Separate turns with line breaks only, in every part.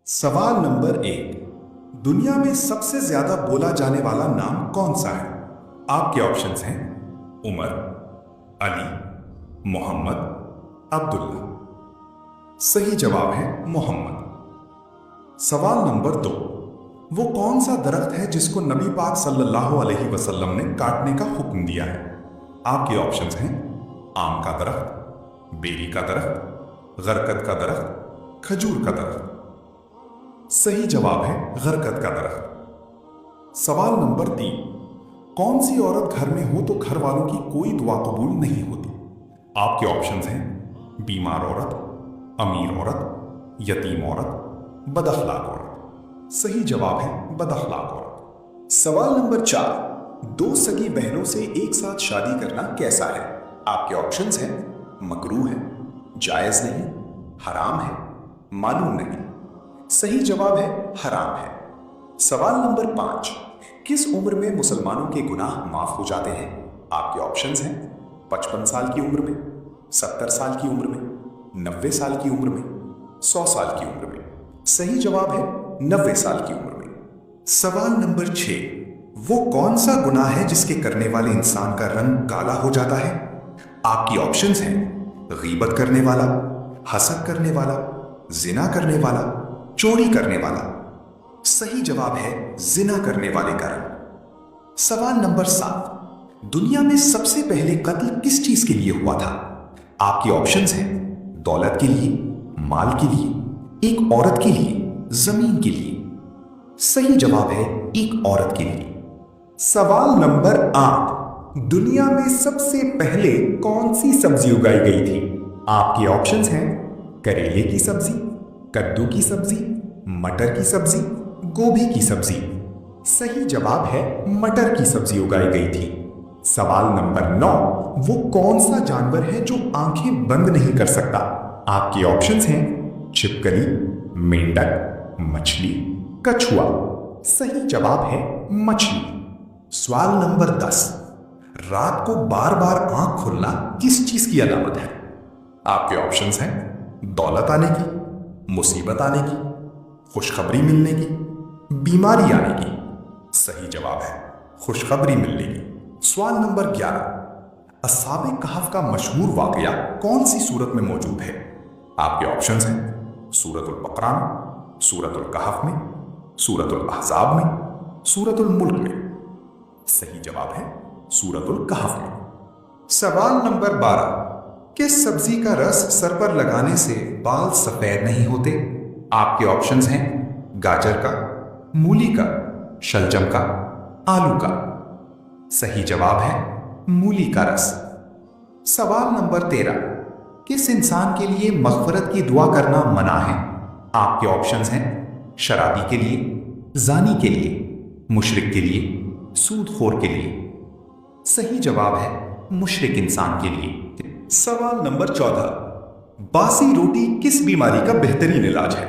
सवाल नंबर 1। दुनिया में सबसे ज्यादा बोला जाने वाला नाम कौन सा है? आपके ऑप्शंस हैं उमर, अली, मोहम्मद, अब्दुल्ला। सही जवाब है मोहम्मद। सवाल नंबर 2। वो कौन सा दरख्त है जिसको नबी पाक सल्लल्लाहु अलैहि वसल्लम ने काटने का हुक्म दिया है? आपके ऑप्शंस हैं आम का दरख्त, बेरी का दरख्त, गरकद का दरख्त, खजूर का दरख्त। सही जवाब है गरकद का दरख्त। सवाल नंबर 3। कौन सी औरत घर में हो तो घर वालों की कोई दुआ कबूल नहीं होती? आपके ऑप्शंस हैं बीमार औरत, अमीर औरत, यतीम औरत, बदअखलाक औरत। सही जवाब है बदअखलाक औरत। सवाल नंबर 4। दो सगी बहनों से एक साथ शादी करना कैसा है? आपके ऑप्शंस हैं मकरूह है, जायज नहीं, हराम है, मालूम नहीं। सही जवाब है हराम है। सवाल नंबर 5। किस उम्र में मुसलमानों के गुनाह माफ हो जाते हैं? आपके ऑप्शंस हैं 55 साल की उम्र में, 70 साल की उम्र में, 90 साल की उम्र में, 100 साल की उम्र में। सही जवाब है 90 साल की उम्र में। सवाल नंबर 6। वो कौन सा गुनाह है जिसके करने वाले इंसान का रंग काला हो जाता है? आपकी ऑप्शंस हैं गीबत करने वाला, हसद करने वाला, जिना करने वाला, चोरी करने वाला। सही जवाब है जिना करने वाले का रंग। सवाल नंबर 7। दुनिया में सबसे पहले कत्ल किस चीज के लिए हुआ था? आपके ऑप्शंस हैं दौलत के लिए, माल के लिए, एक औरत के लिए, जमीन के लिए। सही जवाब है एक औरत के लिए। सवाल नंबर 8। दुनिया में सबसे पहले कौन सी सब्जी उगाई गई थी? आपके ऑप्शंस हैं करेले की सब्जी, कद्दू की सब्जी, मटर की सब्जी, गोभी की सब्जी। सही जवाब है मटर की सब्जी उगाई गई थी। सवाल नंबर 9। वो कौन सा जानवर है जो आंखें बंद नहीं कर सकता? आपके ऑप्शंस हैं छिपकली, मेंढक, मछली, कछुआ। सही जवाब है मछली। सवाल नंबर 10। रात को बार बार आंख खुलना किस चीज की अलामत है? आपके ऑप्शंस हैं दौलत आने की, मुसीबत आने की, खुशखबरी मिलने की, बीमारी आने की। सही जवाब है खुशखबरी मिलने की। सवाल नंबर 11। अस्हाबे कहफ का मशहूर वाकया कौन सी सूरत में मौजूद है? आपके ऑप्शंस हैं सूरतुल बकरा में, सूरतुल कहफ में, सूरतुल अहज़ाब में, सूरतुल मुल्क में। सही जवाब है सूरतुल कहफ में। सवाल नंबर 12। किस सब्जी का रस सर पर लगाने से बाल सफेद नहीं होते? आपके ऑप्शंस हैं गाजर का, मूली का, शलजम का, आलू का। सही जवाब है मूली का रस। सवाल नंबर 13। किस इंसान के लिए मग़फ़िरत की दुआ करना मना है? आपके ऑप्शंस हैं शराबी के लिए, जानी के लिए, मुशरिक के लिए, सूदखोर के लिए। सही जवाब है मुशरिक इंसान के लिए। सवाल नंबर 14। बासी रोटी किस बीमारी का बेहतरीन इलाज है?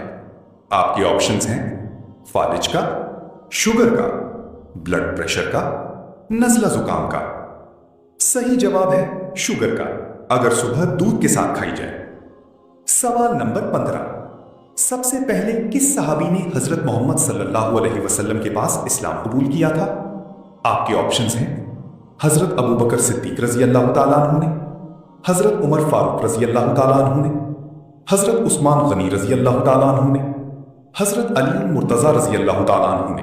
आपके ऑप्शंस हैं फालिज का, शुगर का, ब्लड प्रेशर का, नज़ला जुकाम का। सही जवाब है शुगर का, अगर सुबह दूध के साथ खाई जाए। सवाल नंबर 15। सबसे पहले किस सहाबी ने हजरत मोहम्मद सल्लल्लाहु अलैहि वसल्लम के पास इस्लाम कबूल किया था? आपके ऑप्शंस हैं हजरत अबू बकर सिद्दीक रजी अल्लाह तआला अन्हु ने, हजरत उमर फारूक रजी अल्लाह तआला अन्हु ने, हजरत उस्मान गनी रजी अल्लाह तआला अन्हु ने, हजरत अली मुर्तज़ा रजी अल्लाह तआला अन्हु ने।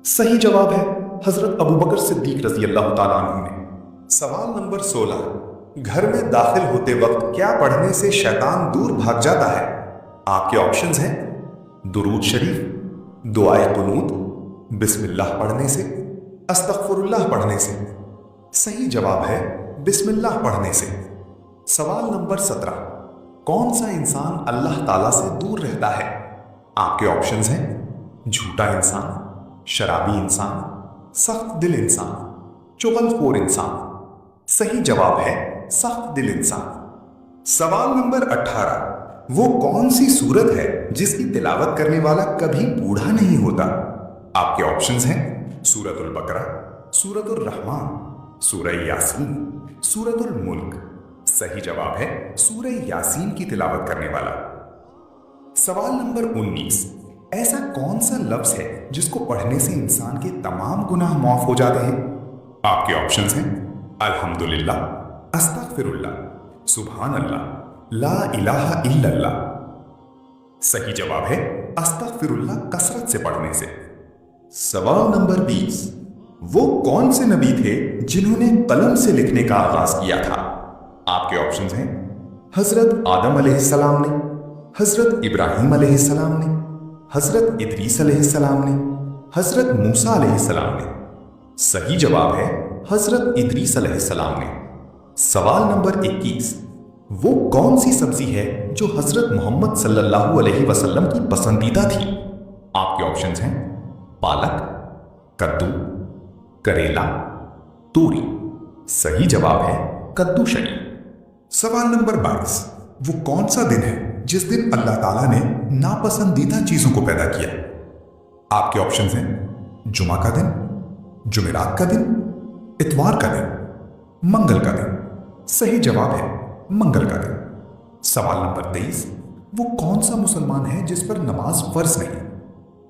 सही जवाब है हजरत अबू बकर सिद्दीक रजी अल्लाह तआला अन्हु ने। सवाल नंबर 16। घर में दाखिल होते वक्त क्या पढ़ने से शैतान दूर भाग जाता है? आपके ऑप्शंस हैं दुरूद शरीफ, दुआए कुनूत, बिस्मिल्लाह पढ़ने से, अस्तगफिरुल्लाह पढ़ने से। सही जवाब है बिस्मिल्लाह पढ़ने से। सवाल नंबर 17। कौन सा इंसान अल्लाह ताला से दूर रहता है? आपके ऑप्शंस हैं झूठा इंसान, शराबी इंसान, सख्त दिल इंसान, चुगलखोर इंसान। सही जवाब है सख्त दिल इंसान। सवाल नंबर 18। वो कौन सी सूरत है जिसकी तिलावत करने वाला कभी बूढ़ा नहीं होता? आपके ऑप्शंस हैं सूरतुल बकरा, सूरतुल रहमान, सूरह यासीन, सूरतुल मुल्क। सही जवाब है सूरह यासीन की तिलावत करने वाला। सवाल नंबर 19। ऐसा कौन सा लफ्ज है जिसको पढ़ने से इंसान के तमाम गुनाह माफ हो जाते हैं? आपके ऑप्शंस हैं अल्हम्दुलिल्लाह, अस्तगफिरुल्लाह, सुभान अल्लाह, ला इलाहा इल्लल्लाह। सही जवाब है अस्तगफिरुल्लाह कसरत से पढ़ने से। सवाल नंबर 20, वो कौन से नबी थे जिन्होंने कलम से लिखने का आगाज किया था? आपके ऑप्शंस हैं हजरत आदम अलैहिस्सलाम ने, हजरत इब्राहिम अलैहिस्सलाम ने, हजरत इदरीस अलैहिस्सलाम ने, हजरत मूसा अलैहिस्सलाम ने। सही जवाब है हजरत इदरीस अलैहिस्सलाम ने। सवाल नंबर 21, वो कौन सी सब्जी है जो हजरत मोहम्मद सल्लल्लाहु अलैहि वसल्लम की पसंदीदा थी? आपके ऑप्शंस हैं पालक, कद्दू, करेला, तोरी। सही जवाब है कद्दू शरीफ। सवाल नंबर 22, वो कौन सा दिन है जिस दिन अल्लाह ताला ने नापसंदीदा चीजों को पैदा किया? आपके ऑप्शंस हैं जुमा का दिन, जुमेरात का दिन, इतवार का दिन, मंगल का दिन। सही जवाब है मंगल का दिन। सवाल नंबर 23, वो कौन सा मुसलमान है जिस पर नमाज फर्ज नहीं?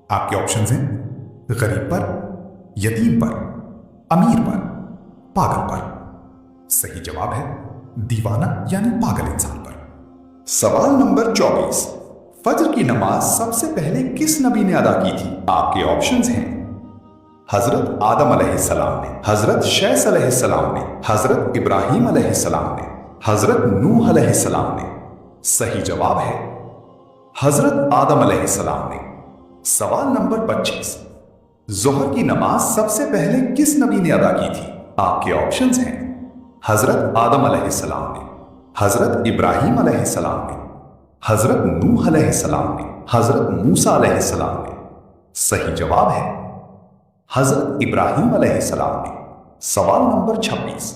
आपके ऑप्शंस हैं गरीब पर, यतीम पर, अमीर पर, पागल पर। सही जवाब है दीवाना यानी पागल इंसान पर। सवाल नंबर 24, फज्र की नमाज सबसे पहले किस नबी ने अदा की थी? आपके ऑप्शंस हैं हजरत आदम अलैहिस्सलाम ने, हजरत शैस अलैहिस्सलाम ने, हजरत इब्राहिम अलैहिस्सलाम ने, हजरत नूह अलैहिस्सलाम ने। सही जवाब है हजरत आदम अलैहिस्सलाम ने। सवाल नंबर 25, जोहर की नमाज सबसे पहले किस नबी ने अदा की थी? आपके ऑप्शंस हैं हजरत आदम अलैहिस्सलाम ने, हजरत इब्राहिम अलैहिस्सलाम ने, हजरत नूह अलैहिस्सलाम ने, हजरत मूसा अलैहिस्सलाम ने। सही जवाब है हजरत इब्राहिम अलैहिस्सलाम ने। सवाल नंबर 26,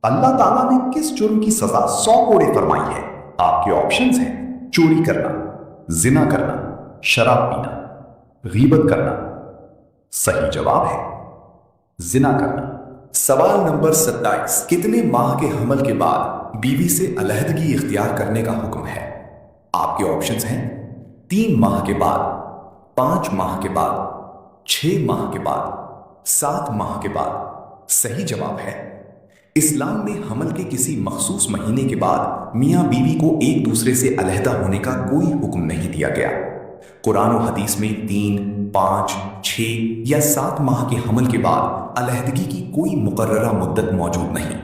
अल्लाह ताला ने किस जुर्म की सजा 100 कोड़े फरमाई है? आपके ऑप्शंस हैं चोरी करना, जिना करना, शराब पीना, गीबत करना। सही जवाब है जिना करना। सवाल नंबर 27, कितने माह के हमल के बाद बीवी से अलहदगी इख्तियार करने का हुक्म है? आपके ऑप्शंस हैं 3 माह के बाद, 5 माह के बाद, 6 माह के बाद, 7 माह के बाद। सही जवाब है इस्लाम में हमल के किसी मखसूस महीने के बाद मियां बीवी को एक दूसरे से अलहदा होने का कोई हुक्म नहीं दिया गया। कुरान और हदीस में 3, 5, 6 या 7 माह के हमल के बाद अलहदगी की कोई मुकर्ररा मुद्दत मौजूद नहीं।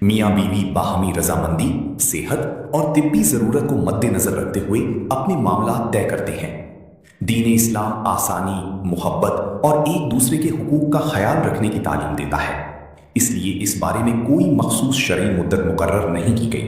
मियां बीवी बाहमी रजामंदी, सेहत और तिब्बी जरूरत को मद्देनजर रखते हुए अपने मामला तय करते हैं। दीन इस्लाम आसानी, मोहब्बत और एक दूसरे के हुकूक का ख्याल रखने की तालीम देता है, इसलिए इस बारे में कोई मखसूस शरई मुद्दत मुकर्रर नहीं की गई।